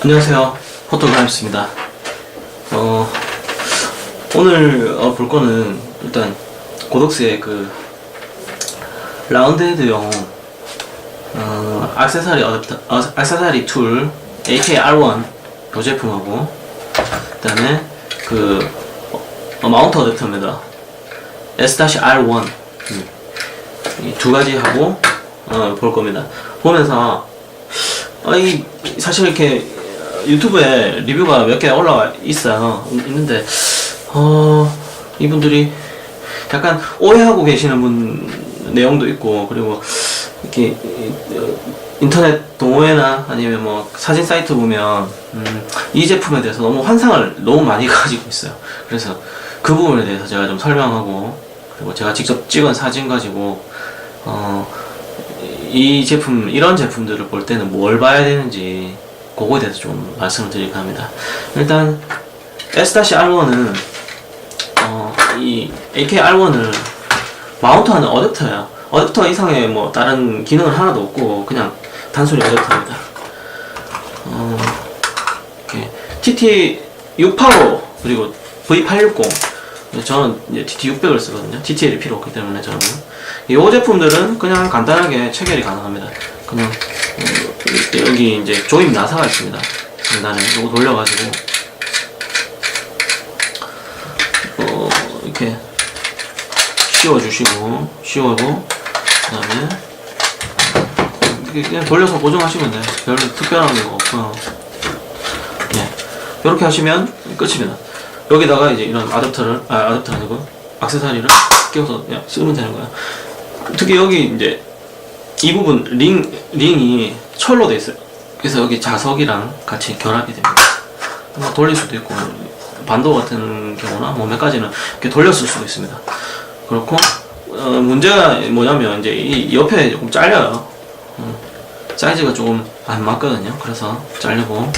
안녕하세요. 포토그램스입니다. 오늘 볼 거는 일단 고독스의 그 라운드 헤드용 액세서리 툴 AKR1 이 제품하고, 그 다음에 그 마운트 어댑터입니다. S-R1 이 두 가지 하고 볼 겁니다. 보면서 사실 이렇게 유튜브에 리뷰가 몇 개 올라와 있는데 이분들이 약간 오해하고 계시는 분 내용도 있고, 그리고 이렇게 인터넷 동호회나 아니면 뭐 사진 사이트 보면 이 제품에 대해서 너무 환상을 너무 많이 가지고 있어요. 그래서 그 부분에 대해서 제가 좀 설명하고, 그리고 제가 직접 찍은 사진 가지고 이 제품, 이런 제품들을 볼 때는 뭘 봐야 되는지 그거에 대해서 좀 말씀을 드릴까 합니다. 일단 S-R1은 이 AKR1을 마운트하는 어댑터야. 어댑터 이상의 뭐 다른 기능은 하나도 없고 그냥 단순히 어댑터입니다. 이렇게 TT685 그리고 V860, 저는 이제 TT600을 쓰거든요. TTL이 필요 없기 때문에 저는 이 제품들은 그냥 간단하게 체결이 가능합니다. 그냥 여기 이제 조임 나사가 있습니다. 중간에 이거 돌려가지고 이렇게 씌워도 그 다음에 그냥 돌려서 고정하시면 돼요. 별로 특별한 거 없고요. 예, 이렇게 하시면 끝입니다. 여기다가 이제 이런 어댑터 아니고 액세서리를 끼워서 쓰면 되는 거예요. 특히 여기 이제 이 부분 링이 철로 돼 있어요. 그래서 여기 자석이랑 같이 결합이 됩니다. 뭐 돌릴 수도 있고, 반도 같은 경우나 뭐 몇 가지는 이렇게 돌렸을 수도 있습니다. 그렇고 문제가 뭐냐면 이제 이 옆에 조금 잘려요. 사이즈가 조금 안 맞거든요. 그래서 자르고,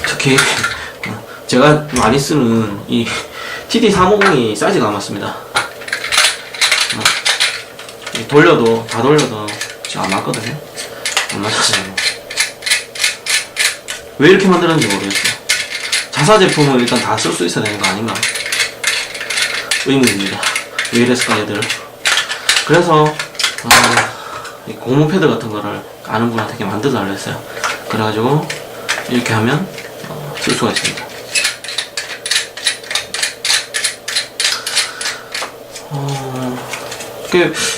특히 제가 많이 쓰는 이 TT350이 사이즈가 안 맞습니다. 다 돌려도 지금 안 맞거든요. 안 맞았어요. 왜 이렇게 만들었는지 모르겠어요. 자사 제품은 일단 다 쓸 수 있어야 되는 거 아닌가? 의문입니다. 왜 이랬을까 얘들. 그래서 이 고무 패드 같은 거를 아는 분한테 이렇게 만들어 달라 했어요. 그래가지고 이렇게 하면 쓸 수가 있습니다.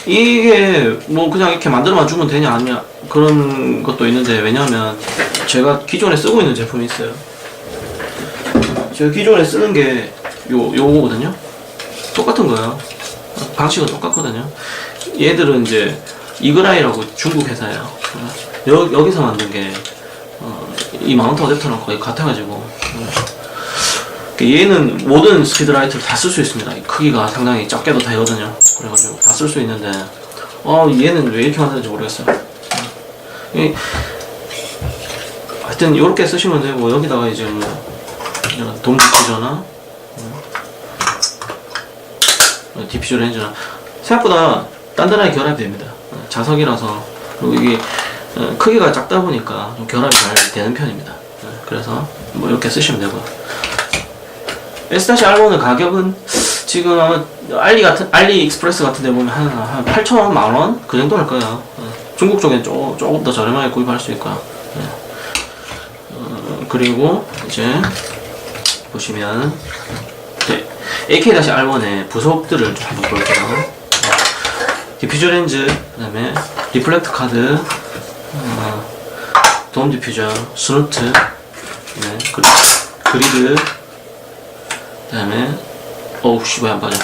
이게 뭐 그냥 이렇게 만들어만 주면 되냐 아니냐 그런 것도 있는데, 왜냐하면 제가 기존에 쓰고 있는 제품이 있어요. 제가 기존에 쓰는 게 요거거든요. 똑같은 거예요. 방식은 똑같거든요. 얘들은 이제 이그라이라고 중국 회사예요. 여기서 만든 게 이 마운트 어댑터랑 거의 같아가지고, 얘는 모든 스피드라이트를 다 쓸 수 있습니다. 크기가 상당히 작게도 되거든요. 그래가지고 다 쓸 수 있는데 얘는 왜 이렇게 만드는지 모르겠어요. 하여튼 요렇게 쓰시면 되고, 여기다가 이제 뭐 돔 디퓨저나 디퓨저 렌즈나 생각보다 단단하게 결합이 됩니다. 자석이라서. 그리고 이게 크기가 작다 보니까 좀 결합이 잘 되는 편입니다. 그래서 뭐 이렇게 쓰시면 되고요. S-R1의 가격은 지금 알리익스프레스 같은 데 보면 한 8,000원 그 정도 할 거예요. 중국 쪽엔 조금 더 저렴하게 구입할 수 있고요. 그리고 이제 보시면 AK-R1의 부속들을 좀 한번 볼게요. 디퓨저 렌즈, 그 다음에 리플렉트 카드, 돔 디퓨저, 스누트, 그리드, 그 다음에 왜 안 빠져.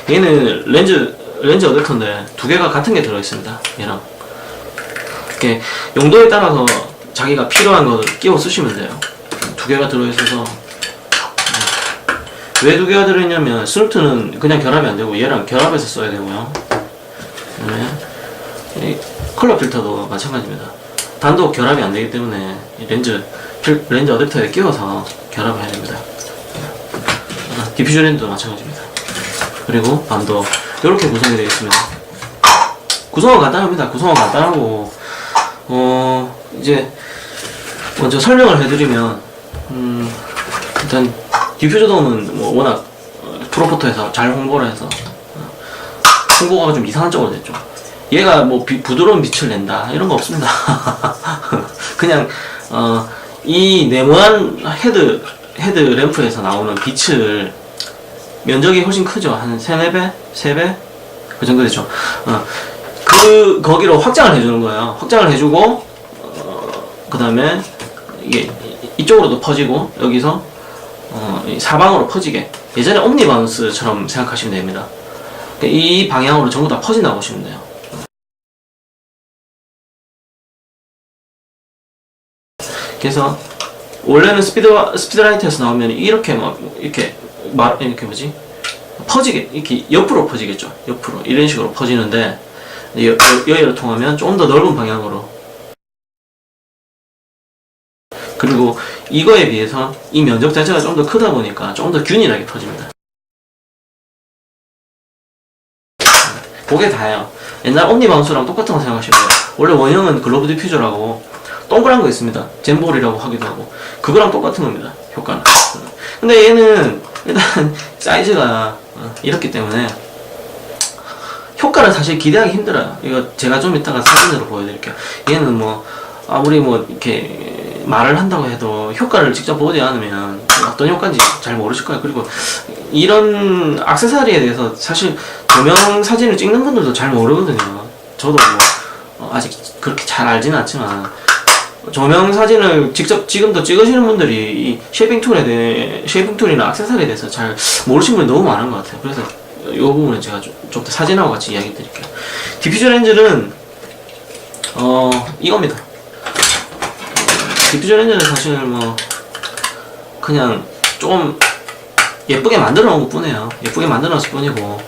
얘는 렌즈 어댑터인데 두 개가 같은 게 들어있습니다. 얘랑 이렇게 용도에 따라서 자기가 필요한 거 끼워 쓰시면 돼요. 두 개가 들어있어서. 왜 두 개가 들어있냐면, 스누트는 그냥 결합이 안 되고 얘랑 결합해서 써야 되고요. 그다음에 컬러 필터도 마찬가지입니다. 단독 결합이 안 되기 때문에 렌즈 어댑터에 끼워서 결합을 해야 됩니다. 디퓨저 렌즈도 마찬가지입니다. 그리고 반도 이렇게 구성이 되어 있습니다. 구성은 간단합니다. 구성은 간단하고 이제 먼저 설명을 해드리면 일단 디퓨저돔은 뭐 워낙 프로포터에서 잘 홍보를 해서 홍보가 좀 이상한 쪽으로 됐죠. 얘가 뭐 부드러운 빛을 낸다 이런 거 없습니다. 그냥 이 네모난 헤드 램프에서 나오는 빛을 면적이 훨씬 크죠. 한 3, 4배? 3배? 그 정도 되죠. 거기로 확장을 해주는 거예요. 확장을 해주고 그 다음에 이게 이쪽으로도 퍼지고 여기서 사방으로 퍼지게, 예전에 옴니바운스처럼 생각하시면 됩니다. 이 방향으로 전부 다 퍼진다고 보시면 돼요. 그래서 원래는 스피드라이트에서 나오면 이렇게 이렇게 뭐지? 퍼지게, 이렇게 옆으로 퍼지겠죠. 옆으로 이런 식으로 퍼지는데 여기를 통하면 좀 더 넓은 방향으로, 그리고 이거에 비해서 이 면적 자체가 좀 더 크다 보니까 좀 더 균일하게 퍼집니다. 그게 다예요. 옛날 옴니바운스랑 똑같은 거 생각하시면 돼요. 원래 원형은 글로브 디퓨저라고 동그란 거 있습니다. 젠볼이라고 하기도 하고, 그거랑 똑같은 겁니다. 효과는. 근데 얘는 일단 사이즈가 이렇기 때문에 효과를 사실 기대하기 힘들어요. 이거 제가 좀 이따가 사진으로 보여드릴게요. 얘는 뭐 아무리 뭐 이렇게 말을 한다고 해도 효과를 직접 보지 않으면 어떤 효과인지 잘 모르실 거예요. 그리고 이런 액세서리에 대해서 사실 조명 사진을 찍는 분들도 잘 모르거든요. 저도 뭐 아직 그렇게 잘 알지는 않지만, 조명 사진을 직접 지금도 찍으시는 분들이 이 쉐이핑 툴이나 액세서리에 대해서 잘 모르시는 분이 너무 많은 것 같아요. 그래서 이 부분은 제가 좀 더 사진하고 같이 이야기 드릴게요. 디퓨저 렌즈는 이겁니다. 디퓨저 렌즈는 사실 뭐 그냥 좀 예쁘게 만들어 놓은 것 뿐이에요. 예쁘게 만들어 놨을 뿐이고,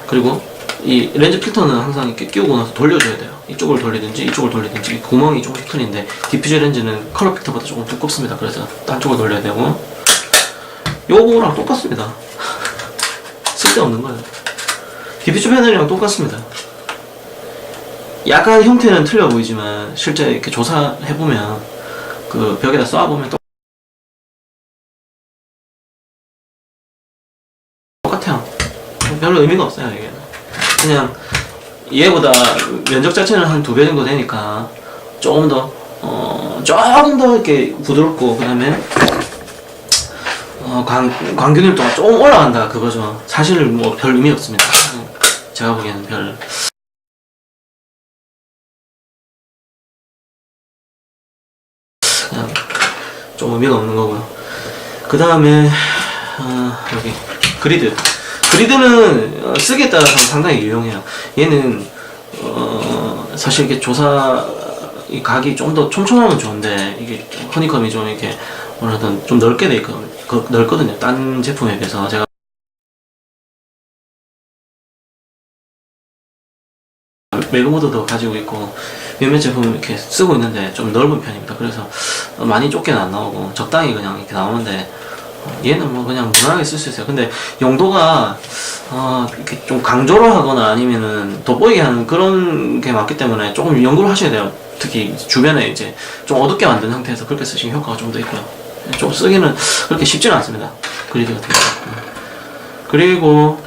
그리고 이 렌즈 필터는 항상 이렇게 끼우고 나서 돌려줘야 돼요. 이쪽을 돌리든지 이쪽을 돌리든지. 구멍이 조금씩 큰인데 디퓨저 렌즈는 컬러 필터보다 조금 두껍습니다. 그래서 한쪽을 돌려야 되고, 요거랑 똑같습니다. 쓸데없는 거예요. 디퓨저 패널이랑 똑같습니다. 약간 형태는 틀려 보이지만 실제 이렇게 조사해보면, 그 벽에다 쏴보면 똑같아요. 별로 의미가 없어요. 이게 그냥 얘보다 면적 자체는 한 2배 정도 되니까 조금 더 이렇게 부드럽고, 그 다음에 광균율도가 조금 올라간다 그거죠. 사실 뭐 별 의미 없습니다. 제가 보기에는 그냥 좀 의미가 없는 거고요. 그 다음에 여기 그리드는 쓰기에 따라서 상당히 유용해요. 얘는 사실 이렇게 이 각이 좀 더 촘촘하면 좋은데, 이게 허니컴이 좀 이렇게 뭐라든 좀 넓게 돼 넓거든요. 딴 제품에 비해서. 제가 매그모드도 가지고 있고 몇몇 제품 이렇게 쓰고 있는데 좀 넓은 편입니다. 그래서 많이 좁게는 안 나오고 적당히 그냥 이렇게 나오는데, 얘는 뭐 그냥 무난하게 쓸 수 있어요. 근데 용도가 이렇게 좀 강조를 하거나 아니면은 돋보이게 하는 그런 게 많기 때문에 조금 연구를 하셔야 돼요. 특히 주변에 이제 좀 어둡게 만든 상태에서 그렇게 쓰시면 효과가 좀 더 있고요. 좀 쓰기는 그렇게 쉽지는 않습니다. 그리드 같은 경우. 그리고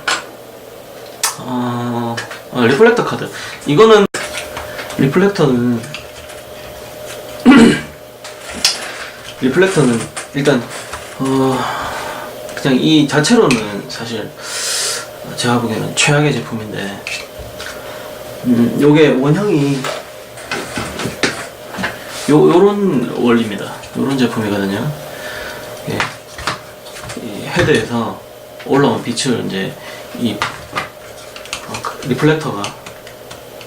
리플렉터 카드. 이거는 리플렉터는 일단 그냥 이 자체로는 사실 제가 보기에는 최악의 제품인데, 요게 원형이 요런 원리입니다. 요런 제품이거든요. 예. 이 헤드에서 올라온 빛을 이제 이 리플렉터가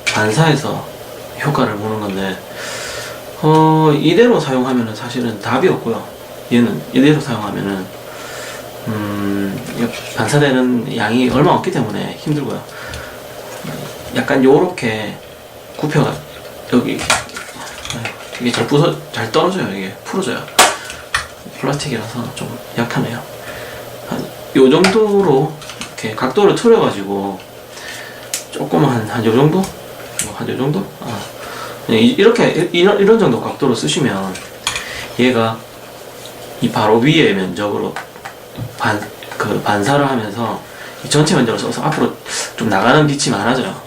반사해서 효과를 보는 건데, 이대로 사용하면은 사실은 답이 없고요. 얘는 이대로 사용하면은 반사되는 양이 얼마 없기 때문에 힘들고요. 약간 요렇게 굽혀가 여기 이게 잘 떨어져요. 이게 풀어져요. 플라스틱이라서 좀 약하네요. 요 정도로 이렇게 각도를 틀어가지고 조금 한 요 정도? 한 요 정도? 이렇게 이런 정도 각도로 쓰시면 얘가 이 바로 위에 면적으로 반사를 하면서 이 전체 면적을 써서 앞으로 좀 나가는 빛이 많아져요.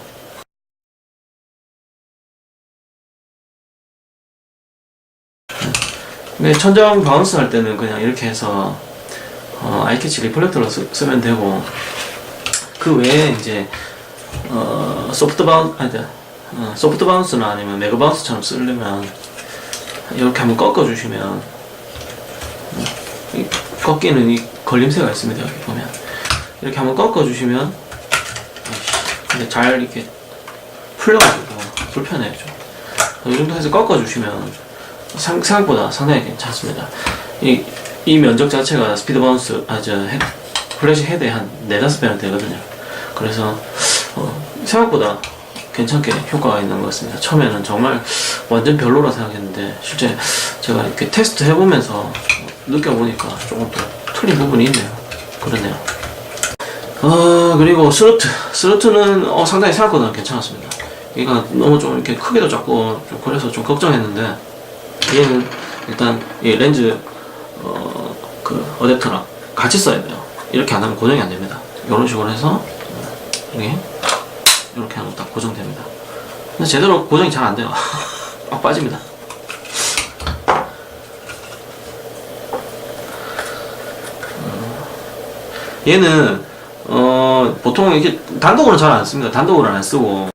근데 천정 바운스 할 때는 그냥 이렇게 해서 아이캐치 리플렉터로 쓰면 되고, 그 외에 이제 소프트 바운스나 아니면 매그 바운스처럼 쓰려면 이렇게 한번 꺾어 주시면 꺾이는 이 걸림새가 있습니다. 여기 보면 이렇게 한번 꺾어 주시면 근데 잘 이렇게 풀려가지고 불편해요 좀. 이 정도 해서 꺾어 주시면 생각보다 상당히 괜찮습니다. 이 면적 자체가 스피드 바운스 플래시 헤드에 한 4-5배는 되거든요. 그래서 생각보다 괜찮게 효과가 있는 것 같습니다. 처음에는 정말 완전 별로라 생각했는데 실제 제가 이렇게 테스트 해보면서 느껴보니까 조금 더 틀린 부분이 있네요. 그러네요. 그리고 스루트는 상당히 생각보다 괜찮았습니다. 얘가 너무 좀 이렇게 크기도 작고 좀 그래서 좀 걱정했는데, 얘는 일단 이 렌즈 어댑터랑 같이 써야 돼요. 이렇게 안 하면 고정이 안 됩니다. 이런 식으로 해서 이렇게 하면 딱 고정됩니다. 근데 제대로 고정이 잘 안 돼요. 막 빠집니다. 얘는 보통 이렇게 단독으로 잘 안 씁니다. 단독으로 안 쓰고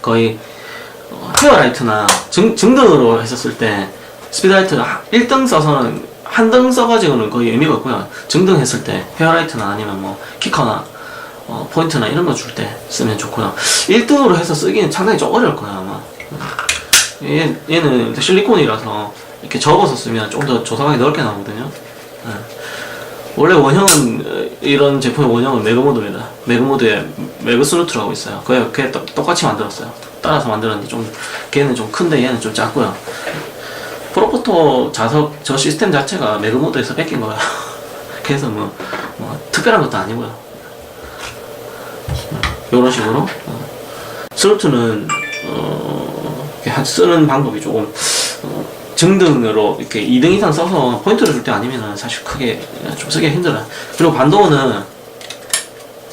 거의 헤어라이트나 증등으로 했었을 때 스피드라이트가 1등 써서는 한 등 써가지고는 거의 의미가 없고요. 증등했을 때 헤어라이트나 아니면 뭐 키커나 포인트나 이런 거 줄 때 쓰면 좋고요. 1등으로 해서 쓰기는 상당히 좀 어려울 거예요 아마. 얘는 실리콘이라서 이렇게 접어서 쓰면 좀 더 조사각이 넓게 나오거든요. 원래 원형은 이런 제품의 원형은 매그모드입니다. 매그모드에 매그스루트라고 있어요. 그게 똑같이 만들었어요. 따라서 만들었는데 좀 걔는 좀 큰데 얘는 좀 작고요. 프로포토 자석 저 시스템 자체가 매그모드에서 뺏긴 거예요. 그래서 뭐 특별한 것도 아니고요. 이런 식으로 스루트는 쓰는 방법이 조금 증등으로 이렇게 2등 이상 써서 포인트를 줄 때 아니면은 사실 크게 좀 쓰기가 힘들어요. 그리고 반도어는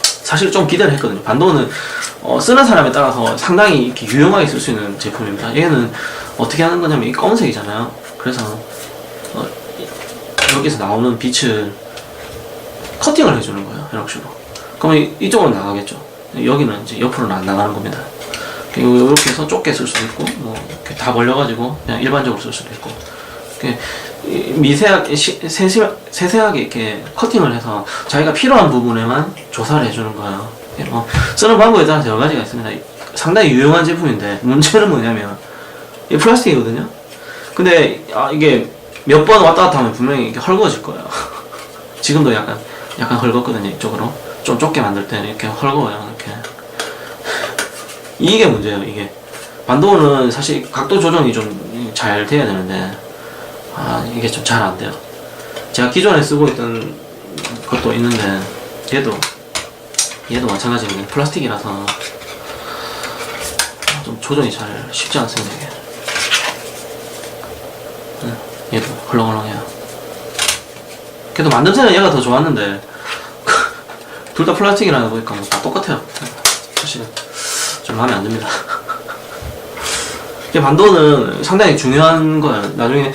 사실 좀 기대를 했거든요. 반도어는 쓰는 사람에 따라서 상당히 이렇게 유용하게 쓸 수 있는 제품입니다. 얘는 어떻게 하는 거냐면 이 검은색이잖아요. 그래서 여기서 나오는 빛을 커팅을 해주는 거예요. 이런 식으로. 그러면 이쪽으로 나가겠죠. 여기는 이제 옆으로는 안 나가는 겁니다. 이렇게 해서 좁게 쓸 수도 있고, 뭐, 이렇게 다 벌려가지고, 그냥 일반적으로 쓸 수도 있고, 이렇게 세세하게 이렇게 커팅을 해서 자기가 필요한 부분에만 조사를 해주는 거예요. 뭐, 쓰는 방법에 따라서 여러 가지가 있습니다. 상당히 유용한 제품인데, 문제는 뭐냐면, 이게 플라스틱이거든요? 근데, 이게 몇 번 왔다 갔다 하면 분명히 이렇게 헐거워질 거예요. 지금도 약간 헐겁거든요, 이쪽으로. 좀 좁게 만들 때는 이렇게 헐거워요, 이렇게. 이게 문제예요. 이게 반도어는 사실 각도 조정이 좀 잘 돼야 되는데 이게 좀 잘 안 돼요. 제가 기존에 쓰고 있던 것도 있는데 얘도 마찬가지입니다. 플라스틱이라서 좀 조정이 잘 쉽지 않습니다. 이게 얘도 헐렁헐렁해요. 그래도 만듦새는 얘가 더 좋았는데 둘 다 플라스틱이라고 보니까 다 똑같아요. 사실은 좀 마음에 안 듭니다. 반도는 상당히 중요한 거예요. 나중에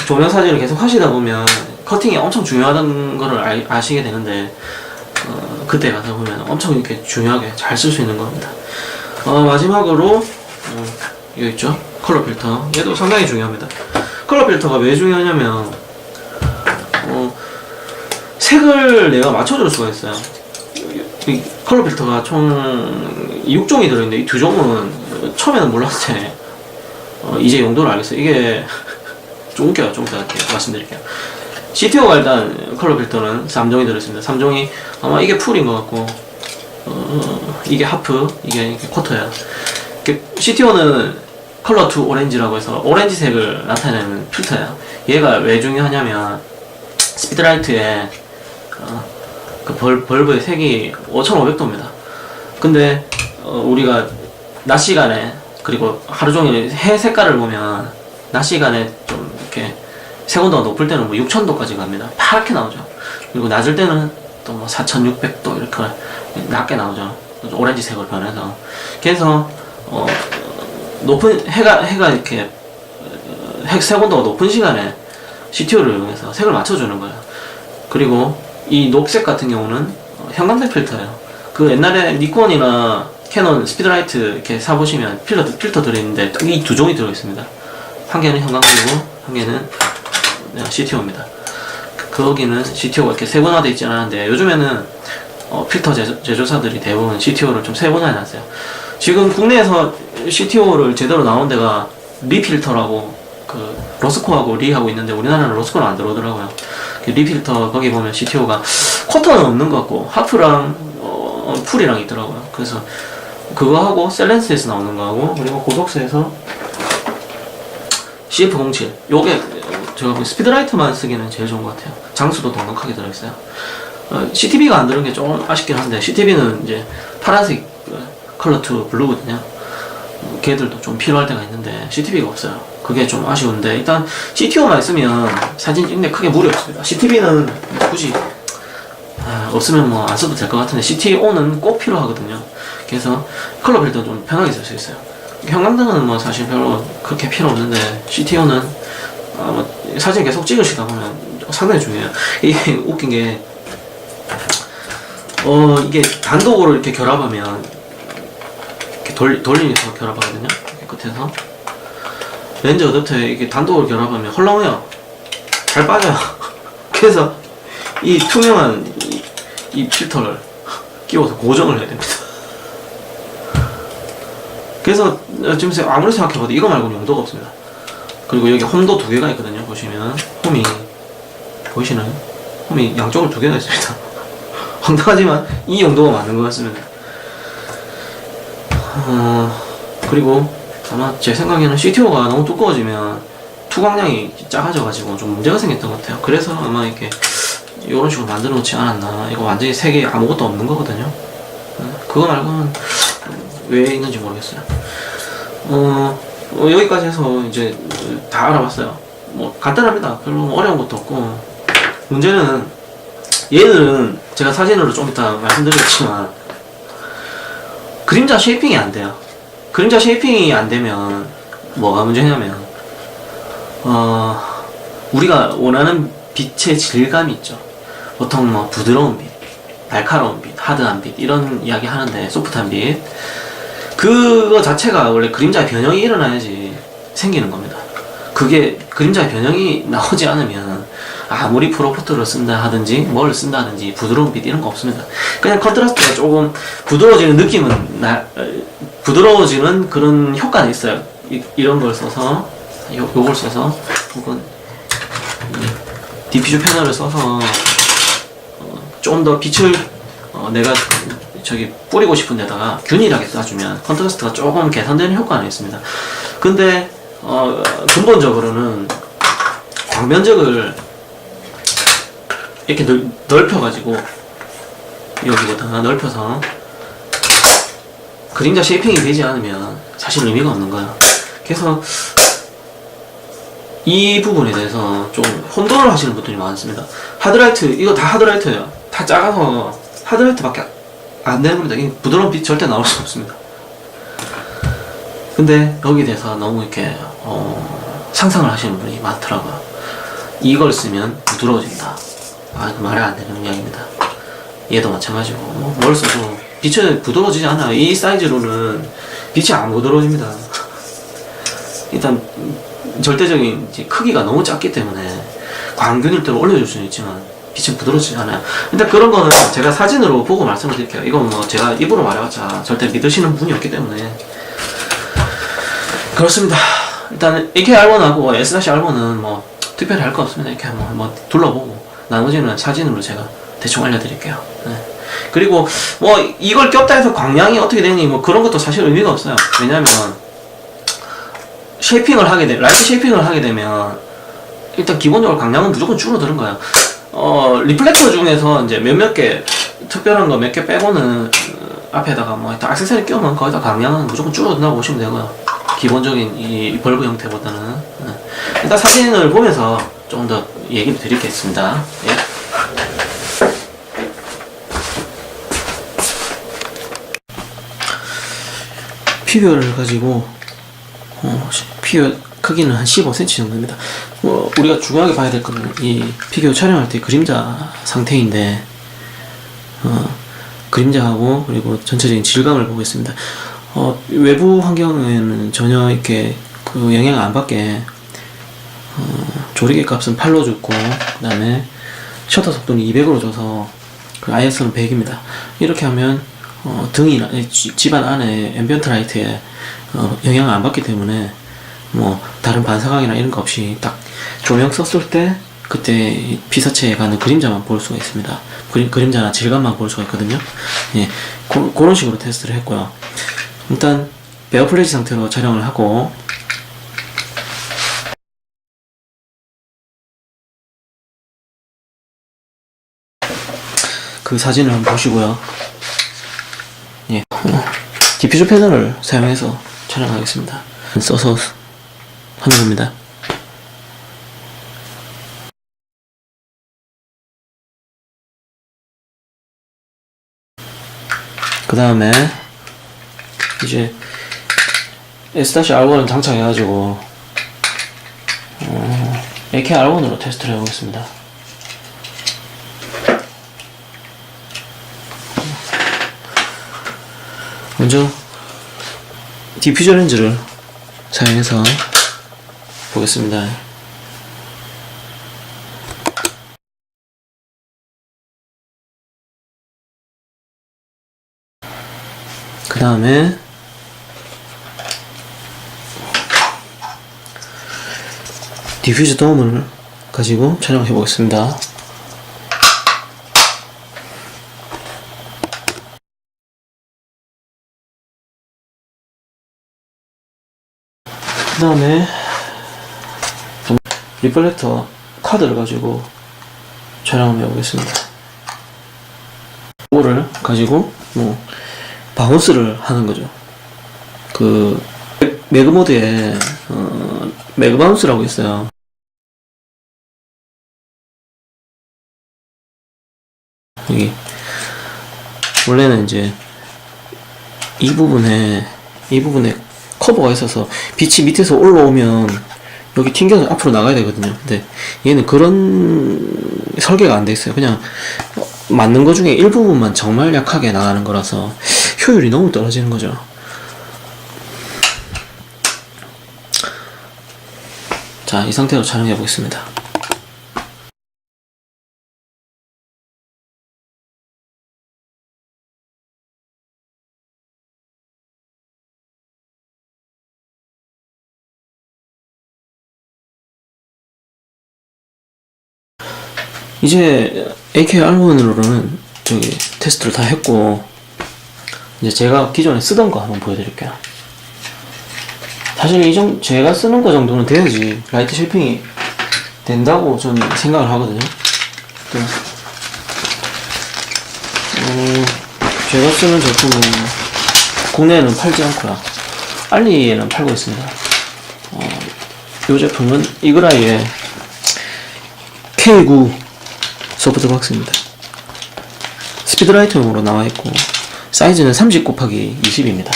조명 사진을 계속 하시다 보면 커팅이 엄청 중요하다는 거를 아시게 되는데 그때 가서 보면 엄청 이렇게 중요하게 잘 쓸 수 있는 겁니다. 마지막으로 이거 있죠? 컬러 필터. 얘도 상당히 중요합니다. 컬러 필터가 왜 중요하냐면 색을 내가 맞춰줄 수가 있어요. 이 컬러 필터가 총 6종이 들어있는데 이 2종은 처음에는 몰랐을 때 이제 용도를 알겠어요. 이게 좀 웃겨요. 좀 이따 말씀드릴게요. CTO가 일단 컬러 필터는 3종이 들어있습니다. 3종이 아마 이게 풀인 것 같고 이게 하프, 이게 쿼터예요. CTO는 컬러 투 오렌지라고 해서 오렌지색을 나타내는 필터예요. 얘가 왜 중요하냐면 스피드라이트에 그 벌브의 색이 5500도입니다. 근데 우리가 낮 시간에 그리고 하루 종일 해 색깔을 보면 낮 시간에 좀 이렇게 색온도가 높을 때는 뭐 6000도까지 갑니다. 파랗게 나오죠. 그리고 낮을 때는 또 뭐 4600도 이렇게 낮게 나오죠. 오렌지색으로 변해서. 그래서 높은 해가 이렇게 색온도가 높은 시간에 CTO를 이용해서 색을 맞춰주는 거예요. 그리고 이 녹색 같은 경우는 형광색 필터예요. 그 옛날에 니콘이나 캐논 스피드라이트 이렇게 사보시면 필터 들어있는데 이 두 종이 들어있습니다. 한 개는 형광색이고 한 개는 CTO입니다. 거기는 CTO가 이렇게 세분화되어 있지 않았는데 요즘에는 필터 제조사들이 대부분 CTO를 좀 세분화해 놨어요. 지금 국내에서 CTO를 제대로 나온 데가 리필터라고 그 로스코하고 리하고 있는데 우리나라는 로스코는 안 들어오더라고요. 그 리필터 거기 보면 CTO가 쿼터는 없는 것 같고 하프랑 풀이랑 있더라고요. 그래서 그거하고 셀렌스에서 나오는 거하고 그리고 고속스에서 CF07 요게 제가 스피드라이트만 쓰기는 제일 좋은 것 같아요. 장수도 넉넉하게 들어있어요. CTB가 안 들은 게 조금 아쉽긴 한데 CTB는 이제 파란색 컬러 투 블루거든요. 걔들도 좀 필요할 때가 있는데 CTB가 없어요. 그게 좀 아쉬운데 일단 CTO만 있으면 사진 찍는데 크게 무리 없습니다. CTB는 굳이 없으면 뭐 안 써도 될 것 같은데 CTO는 꼭 필요하거든요. 그래서 컬러 필터 좀 편하게 쓸 수 있어요. 형광등은 뭐 사실 별로 그렇게 필요 없는데 CTO는 뭐 사진 계속 찍으시다 보면 상당히 중요해요. 이게 웃긴 게 이게 단독으로 이렇게 결합하면 이렇게 돌리면서 결합하거든요. 이렇게 끝에서 렌즈 어댑터에 이게 단독으로 결합하면 헐렁해요. 잘 빠져요. 그래서 이 투명한 이 필터를 끼워서 고정을 해야 됩니다. 그래서 지금 아무리 생각해봐도 이거 말고는 용도가 없습니다. 그리고 여기 홈도 두 개가 있거든요. 보시면 홈이 보이시나요? 홈이 양쪽으로 두 개가 있습니다. 황당하지만 이 용도가 맞는 것 같습니다. 그리고 아마 제 생각에는 CTO가 너무 두꺼워지면 투광량이 작아져가지고 좀 문제가 생겼던 것 같아요. 그래서 아마 이렇게 이런 식으로 만들어 놓지 않았나. 이거 완전히 색이 아무것도 없는 거거든요. 그거 말고는 왜 있는지 모르겠어요. 여기까지 해서 이제 다 알아봤어요. 뭐 간단합니다. 별로 어려운 것도 없고 문제는 얘들은 제가 사진으로 좀 이따 말씀드리겠지만 그림자 쉐이핑이 안 돼요. 그림자 쉐이핑이 안 되면 뭐가 문제냐면 우리가 원하는 빛의 질감이 있죠. 보통 뭐 부드러운 빛, 날카로운 빛, 하드한 빛 이런 이야기 하는데 소프트한 빛 그거 자체가 원래 그림자의 변형이 일어나야지 생기는 겁니다. 그게 그림자의 변형이 나오지 않으면 아무리 프로포트를 쓴다 하든지 뭘 쓴다든지 부드러운 빛 이런 거 없습니다. 그냥 컨트라스트가 조금 부드러워지는 느낌은 부드러워지는 그런 효과는 있어요. 이런 걸 써서 요걸 써서 혹은 디퓨저 패널을 써서 좀 더 빛을 내가 저기 뿌리고 싶은 데다가 균일하게 쏴주면 컨트라스트가 조금 개선되는 효과는 있습니다. 근데 근본적으로는 광면적을 이렇게 넓혀가지고 여기보다 넓혀서 그림자 쉐이핑이 되지 않으면 사실 의미가 없는 거야. 그래서 이 부분에 대해서 좀 혼돈을 하시는 분들이 많습니다. 하드라이트 이거 다 하드라이트예요. 다 작아서 하드라이트밖에 안 되는 겁니다. 이 부드러운 빛 절대 나올 수 없습니다. 근데 여기에 대해서 너무 이렇게 상상을 하시는 분이 많더라고요. 이걸 쓰면 부드러워진다. 말이 안 되는 이야기입니다. 얘도 마찬가지고 뭘 써도 빛이 부드러워지지 않아요. 이 사이즈로는 빛이 안 부드러워집니다. 일단 절대적인 크기가 너무 작기 때문에 광균일대로 올려줄 수는 있지만 빛은 부드러워지지 않아요. 일단 그런 거는 제가 사진으로 보고 말씀을 드릴게요. 이건 뭐 제가 입으로 말해봤자 절대 믿으시는 분이 없기 때문에 그렇습니다. 일단 AK-R1하고 S-R1은 뭐 특별히 할 거 없습니다. 이렇게 한번 둘러보고 나머지는 사진으로 제가 대충 알려드릴게요. 네. 그리고 뭐 이걸 꼈다 해서 광량이 어떻게 되니 뭐 그런 것도 사실 의미가 없어요. 왜냐면 쉐이핑을 하게 돼 라이트 쉐이핑을 하게 되면 일단 기본적으로 광량은 무조건 줄어드는 거예요. 리플렉터 중에서 이제 몇몇 개 특별한 거 몇 개 빼고는 앞에다가 뭐 액세서리 끼우면 거의 다 강량은 무조건 줄어든다고 보시면 되고요. 기본적인 이 벌브 형태보다는. 일단 사진을 보면서 좀 더 얘기를 드리겠습니다. 예. 피규어를 가지고 피규어 크기는 한 15cm 정도입니다. 우리가 중요하게 봐야 될 거는 이 피규어 촬영할 때 그림자 상태인데 그림자하고 그리고 전체적인 질감을 보고 있습니다. 외부 환경에는 전혀 이렇게 그 영향을 안 받게 조리개 값은 8로 줬고, 그 다음에 셔터 속도는 200으로 줘서 그 ISO는 100입니다. 이렇게 하면 등이나 집안 안에 앰비언트 라이트에 영향을 안 받기 때문에 뭐 다른 반사광이나 이런 거 없이 딱 조명 썼을 때 그때 피사체에 가는 그림자만 볼 수가 있습니다. 그림자나 질감만 볼 수가 있거든요. 예, 그런 식으로 테스트를 했고요. 일단 베어 플래시 상태로 촬영을 하고, 그 사진을 한번 보시고요. 예, 디퓨저 패널을 사용해서 촬영하겠습니다. 써서 하는 겁니다. 그 다음에 이제 S-R1을 장착해가지고 AKR1으로 테스트를 해보겠습니다. 먼저 디퓨저 렌즈를 사용해서 보겠습니다. 그 다음에 디퓨저 돔을 가지고 촬영해 보겠습니다. 그 다음에 리플렉터 카드를 가지고 촬영을 해보겠습니다. 이거를 가지고 뭐 바운스를 하는 거죠. 그 매그 모드에 매그 바운스라고 있어요. 여기 원래는 이제 이 부분에 커버가 있어서 빛이 밑에서 올라오면 여기 튕겨서 앞으로 나가야 되거든요. 근데 얘는 그런 설계가 안 돼 있어요. 그냥 맞는 거 중에 일부분만 정말 약하게 나가는 거라서 효율이 너무 떨어지는 거죠. 자, 이 상태로 촬영해 보겠습니다. 이제 AKR1으로는 저기 테스트를 다 했고, 이제 제가 기존에 쓰던 거 한번 보여드릴게요. 사실 제가 쓰는 거 정도는 돼야지 라이트 쉐이핑이 된다고 저는 생각을 하거든요. 제가 쓰는 제품은 국내에는 팔지 않고요, 알리에는 팔고 있습니다. 이 제품은 이그라이의 K9 소프트박스입니다. 스피드라이트용으로 나와있고 사이즈는 30×20입니다.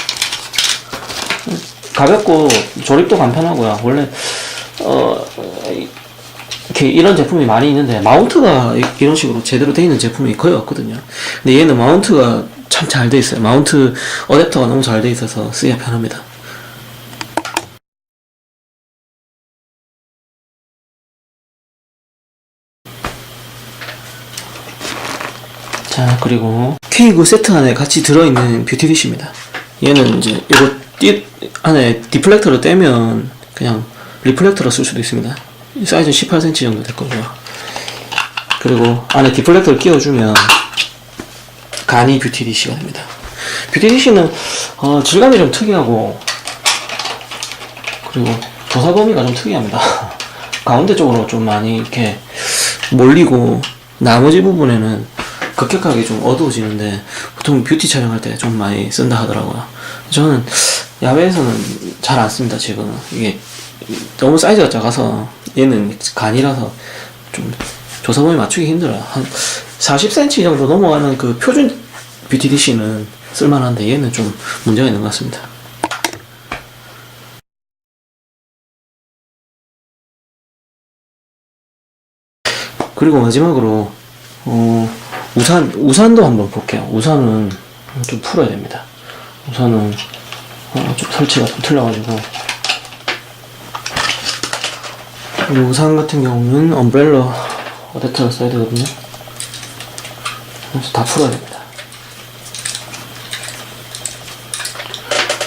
가볍고 조립도 간편하고요. 원래 이렇게 이런 제품이 많이 있는데 마운트가 이런 식으로 제대로 되어 있는 제품이 거의 없거든요. 근데 얘는 마운트가 참 잘 되어 있어요. 마운트 어댑터가 너무 잘 되어 있어서 쓰기가 편합니다. 자, 그리고 K9 세트 안에 같이 들어있는 뷰티디쉬입니다. 얘는 이제 이거 안에 디플렉터를 떼면 그냥 리플렉터로 쓸 수도 있습니다. 사이즈는 18cm 정도 될 거고요. 그리고 안에 디플렉터를 끼워주면 간이 뷰티디쉬가 됩니다. 뷰티디쉬는 질감이 좀 특이하고, 그리고 도사 범위가 좀 특이합니다. 가운데 쪽으로 좀 많이 이렇게 몰리고, 나머지 부분에는 급격하게 좀 어두워지는데 보통 뷰티 촬영할 때 좀 많이 쓴다 하더라고요. 저는 야외에서는 잘 안 씁니다. 지금은 이게 너무 사이즈가 작아서 얘는 간이라서 좀 조사범위 맞추기 힘들어요. 한 40cm 정도 넘어가는 그 표준 뷰티 DC는 쓸만한데 얘는 좀 문제가 있는 것 같습니다. 그리고 마지막으로 우산도 한번 볼게요. 우산은 좀 풀어야 됩니다. 우산은 좀 설치가 좀 틀려가지고 이 우산 같은 경우는 엄브렐러 어댑터를 써야 되거든요. 그래서 다 풀어야 됩니다.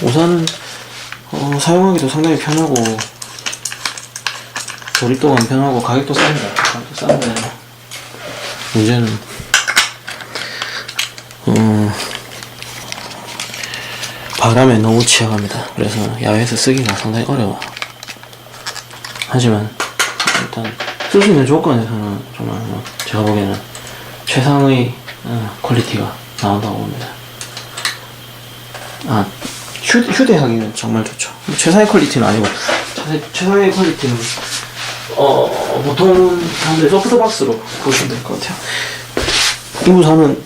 우산은 사용하기도 상당히 편하고 조립도 간편하고 가격도 쌉니다. 가격도 싼데 문제는 바람에 너무 취약합니다. 그래서 야외에서 쓰기가 상당히 어려워. 하지만 일단 쓸 수 있는 조건에서는 정말 제가 보기에는 최상의 퀄리티가 나온다고 봅니다. 휴대하기는 정말 좋죠. 최상의 퀄리티는 아니고 최상의 퀄리티는 보통 사람들이 소프트박스로 보시면 될 것 같아요. 이 우산은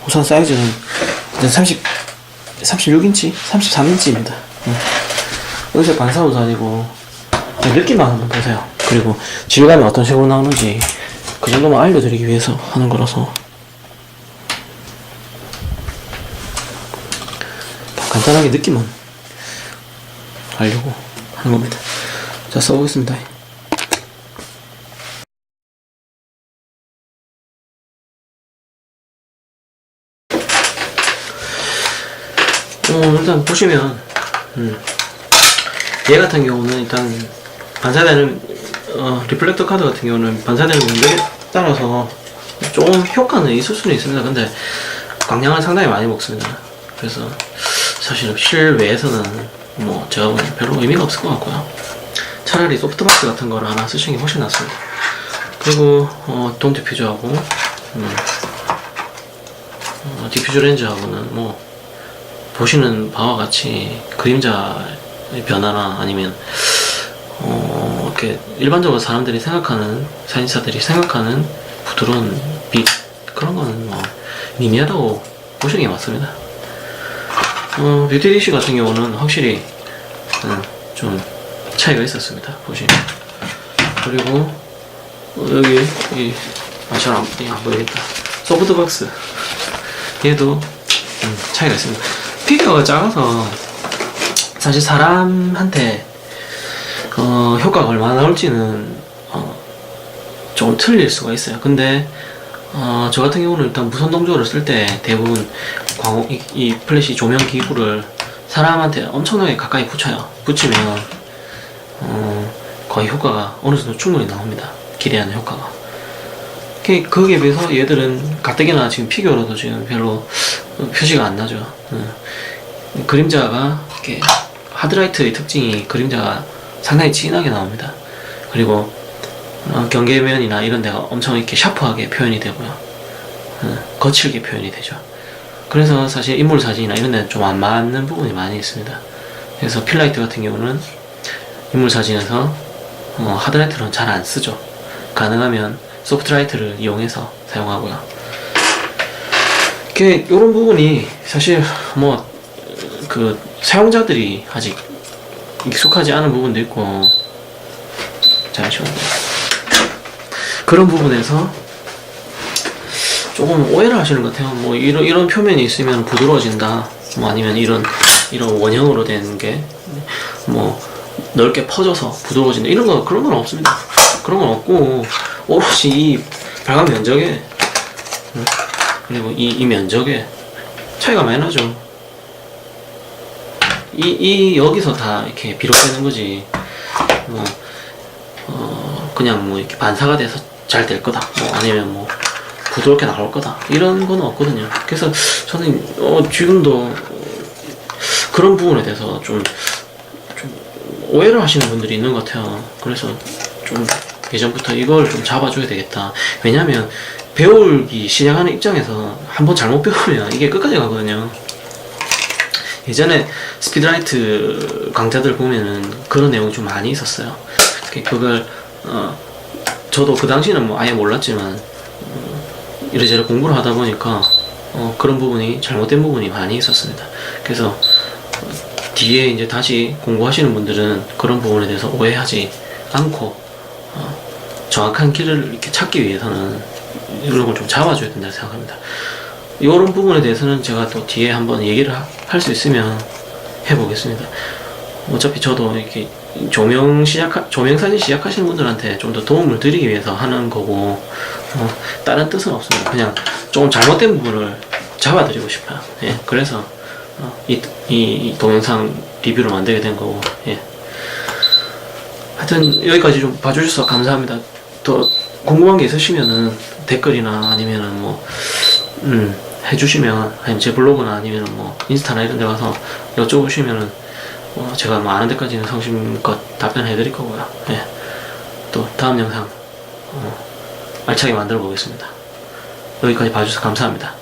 우산 사이즈는 36인치? 33인치입니다. 의색 반사 우산이고 느낌만 한번 보세요. 그리고 질감이 어떤 식으로 나오는지 그 정도만 알려드리기 위해서 하는 거라서 간단하게 느낌만 알려고 하는 겁니다. 자, 써보겠습니다. 일단 보시면 얘 같은 경우는 일단 반사되는 리플렉터 카드 같은 경우는 반사되는 공격에 따라서 조금 효과는 있을 수는 있습니다. 근데 광량을 상당히 많이 먹습니다. 그래서 사실 실외에서는 뭐 제가 보기엔 별로 의미가 없을 것 같고요. 차라리 소프트박스 같은 거를 하나 쓰시는 게 훨씬 낫습니다. 그리고 돔 디퓨저하고 디퓨저 렌즈하고는 뭐 보시는 바와 같이 그림자의 변화나 아니면 이렇게 일반적으로 사람들이 생각하는 사진사들이 생각하는 부드러운 빛 그런 거는 뭐 미미하다고 보시는 게 맞습니다. 뷰티 DC 같은 경우는 확실히 좀 차이가 있었습니다. 보시면. 그리고 여기 잘 안 보이겠다. 소프트박스 얘도 차이가 있습니다. 피규어가 작아서 사실 사람한테 효과가 얼마나 나올지는 조금 틀릴 수가 있어요. 근데 저 같은 경우는 일단 무선 동조를 쓸 때 대부분 이 플래시 조명 기구를 사람한테 엄청나게 가까이 붙이면 거의 효과가 어느 정도 충분히 나옵니다. 기대하는 효과가. 거기에 비해서 얘들은 가뜩이나 지금 피규어로도 지금 별로 표시가 안 나죠. 그림자가 이렇게 하드라이트의 특징이 그림자가 상당히 진하게 나옵니다. 그리고 경계면이나 이런 데가 엄청 이렇게 샤프하게 표현이 되고요. 거칠게 표현이 되죠. 그래서 사실 인물 사진이나 이런 데는 좀 안 맞는 부분이 많이 있습니다. 그래서 필라이트 같은 경우는 인물 사진에서 하드라이트는 잘 안 쓰죠. 가능하면 소프트라이트를 이용해서 사용하고요. 이런 부분이 사실 그 사용자들이 아직 익숙하지 않은 부분도 있고, 잠시만요. 그런 부분에서 조금 오해를 하시는 것 같아요. 뭐 이런 표면이 있으면 부드러워진다. 뭐 아니면 이런 원형으로 된 게 뭐 넓게 퍼져서 부드러워진다. 그런 건 없습니다. 그런 건 없고 오롯이 이 발광 면적에 그리고 이 면적에 차이가 많이 나죠. 여기서 다 이렇게 비롯되는 거지. 그냥 뭐 이렇게 반사가 돼서 잘 될 거다. 뭐 아니면 뭐 부드럽게 나올 거다. 이런 건 없거든요. 그래서 저는 지금도 그런 부분에 대해서 좀 오해를 하시는 분들이 있는 것 같아요. 그래서 좀 예전부터 이걸 좀 잡아줘야 되겠다. 왜냐면 배우기 시작하는 입장에서 한번 잘못 배우면 이게 끝까지 가거든요. 예전에 스피드라이트 강좌들 보면은 그런 내용이 좀 많이 있었어요. 그걸 저도 그 당시는 뭐 아예 몰랐지만 이래저래 공부를 하다 보니까 그런 부분이 잘못된 부분이 많이 있었습니다. 그래서 뒤에 이제 다시 공부하시는 분들은 그런 부분에 대해서 오해하지 않고 정확한 길을 이렇게 찾기 위해서는 이런 걸 좀 잡아줘야 된다고 생각합니다. 이런 부분에 대해서는 제가 또 뒤에 한번 얘기를 할 수 있으면 해보겠습니다. 어차피 저도 이렇게 조명사진 시작하시는 분들한테 좀 더 도움을 드리기 위해서 하는 거고, 다른 뜻은 없습니다. 그냥 조금 잘못된 부분을 잡아드리고 싶어요. 예, 그래서, 이 동영상 리뷰를 만들게 된 거고, 예. 하여튼, 여기까지 좀 봐주셔서 감사합니다. 더 궁금한 게 있으시면은 댓글이나 아니면은 뭐, 해주시면, 아니면 제 블로그나 아니면은 뭐, 인스타나 이런 데 가서 여쭤보시면은, 제가 뭐 아는 데까지는 성심껏 답변해 드릴 거고요. 예. 또 다음 영상 알차게 만들어 보겠습니다. 여기까지 봐주셔서 감사합니다.